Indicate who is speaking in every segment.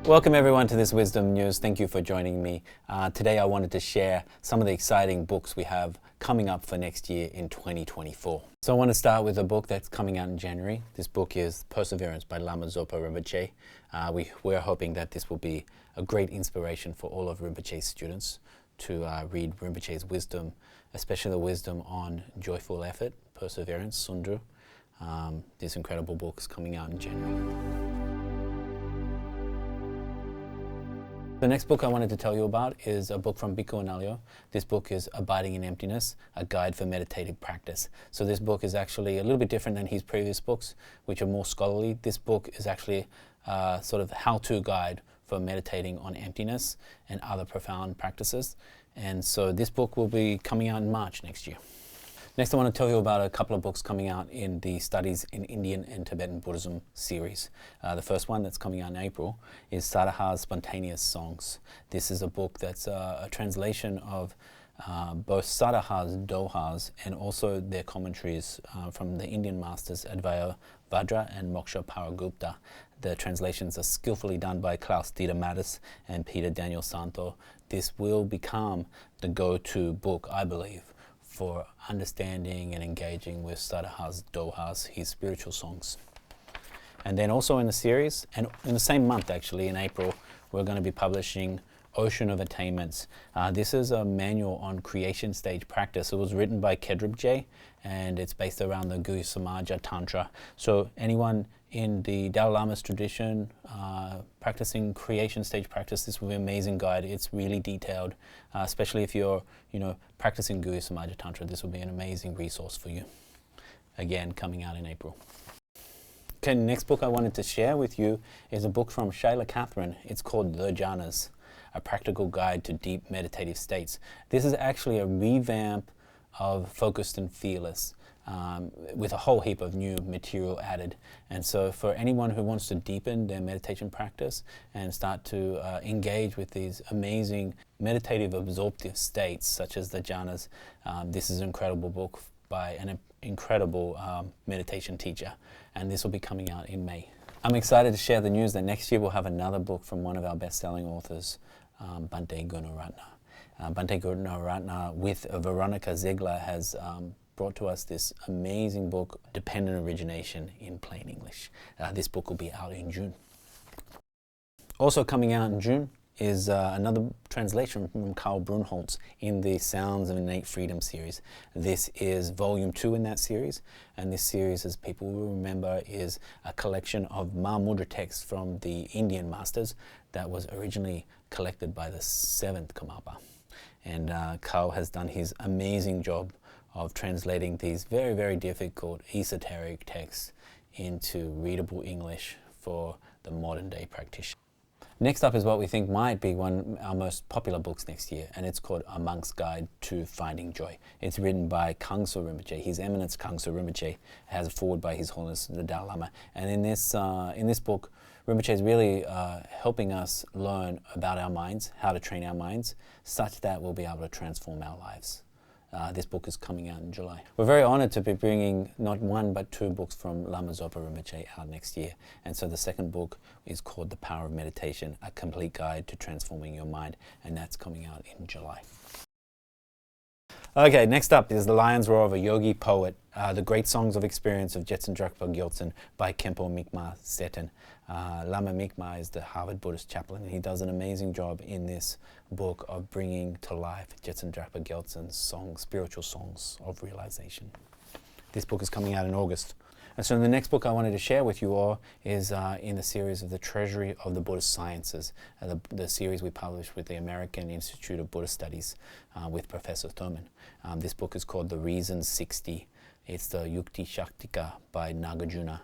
Speaker 1: Welcome everyone to this Wisdom News. Thank you for joining me. Today I wanted to share some of the exciting books we have coming up for next year in 2024. So I want to start with a book that's coming out in January. This book is Perseverance by Lama Zopa Rinpoche. We're hoping that this will be a great inspiration for all of Rinpoche's students to read Rinpoche's wisdom, especially the wisdom on joyful effort, perseverance, Sundru. This incredible book is coming out in January. The next book I wanted to tell you about is a book from Bhikkhu Analayo. This book is Abiding in Emptiness, a guide for meditative practice. So this book is actually a little bit different than his previous books, which are more scholarly. This book is actually sort of how-to guide for meditating on emptiness and other profound practices. And so this book will be coming out in March next year. Next, I want to tell you about a couple of books coming out in the Studies in Indian and Tibetan Buddhism series. The first one that's coming out in April is Sadhaha's Spontaneous Songs. This is a book that's a translation of both Sadhaha's dohas and also their commentaries from the Indian masters Advaita Vajra and Moksha Paragupta. The translations are skillfully done by Klaus-Dieter Mattis and Peter Daniel Santo. This will become the go-to book, I believe, for understanding and engaging with Sadhaha's dohas, his spiritual songs. And then also in the series, and in the same month actually, in April, we're going to be publishing Ocean of Attainments. This is a manual on creation stage practice. It was written by Kedrib, and it's based around the Guhya Samaja Tantra. So anyone in the Dalai Lama's tradition practicing creation stage practice, this will be an amazing guide. It's really detailed, especially if you're practicing Guhya Samaja Tantra. This will be an amazing resource for you. Again, coming out in April. Okay, next book I wanted to share with you is a book from Shaila Catherine. It's called Thejanas, a practical guide to deep meditative states. This is actually a revamp of Focused and Fearless, with a whole heap of new material added. And so for anyone who wants to deepen their meditation practice and start to engage with these amazing meditative absorptive states such as the jhanas, this is an incredible book by an incredible meditation teacher, and this will be coming out in May. I'm excited to share the news that next year we'll have another book from one of our best-selling authors, Bante Gunaratna. Bante Gunaratna with Veronica Ziegler has brought to us this amazing book, Dependent Origination in Plain English. This book will be out in June. Also coming out in June is another translation from Karl Brunholz in the Sounds of Innate Freedom series. This is volume 2 in that series, and this series, as people will remember, is a collection of Mahamudra texts from the Indian masters that was originally collected by the 7th Karmapa. And Karl has done his amazing job of translating these very, very difficult esoteric texts into readable English for the modern day practitioner. Next up is what we think might be one of our most popular books next year, and it's called A Monk's Guide to Finding Joy. It's written by Kangso Rinpoche. His Eminence Kangso Rinpoche has a foreword by His Holiness the Dalai Lama. And in this book, Rinpoche is really helping us learn about our minds, how to train our minds, such that we'll be able to transform our lives. This book is coming out in July. We're very honored to be bringing not one but 2 books from Lama Zopa Rinpoche out next year. And so the second book is called The Power of Meditation, a complete guide to transforming your mind, and that's coming out in July. Okay, next up is The Lion's Roar of a Yogi Poet, The Great Songs of Experience of Jetsun Drukpa Gyaltsen by Khenpo Mikma Seten. Lama Mikma is the Harvard Buddhist chaplain, and he does an amazing job in this book of bringing to life Jetsun Drukpa Gyaltsen's songs, spiritual songs of realization. This book is coming out in August. And so the next book I wanted to share with you all is in the series of The Treasury of the Buddhist Sciences, the series we published with the American Institute of Buddhist Studies with Professor Thurman. This book is called The Reason 60. It's the Yukti Shaktika by Nagarjuna,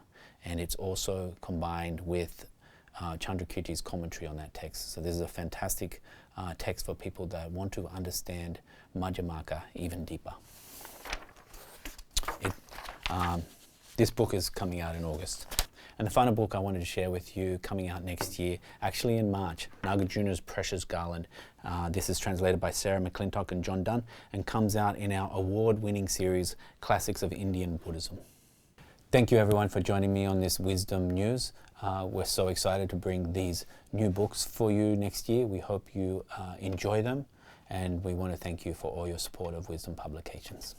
Speaker 1: and it's also combined with Chandrakirti's commentary on that text. So this is a fantastic text for people that want to understand Madhyamaka even deeper. This book is coming out in August. And the final book I wanted to share with you coming out next year, actually in March, Nagarjuna's Precious Garland. This is translated by Sarah McClintock and John Dunn and comes out in our award-winning series, Classics of Indian Buddhism. Thank you everyone for joining me on this Wisdom News. We're so excited to bring these new books for you next year. We hope you enjoy them, and we want to thank you for all your support of Wisdom Publications.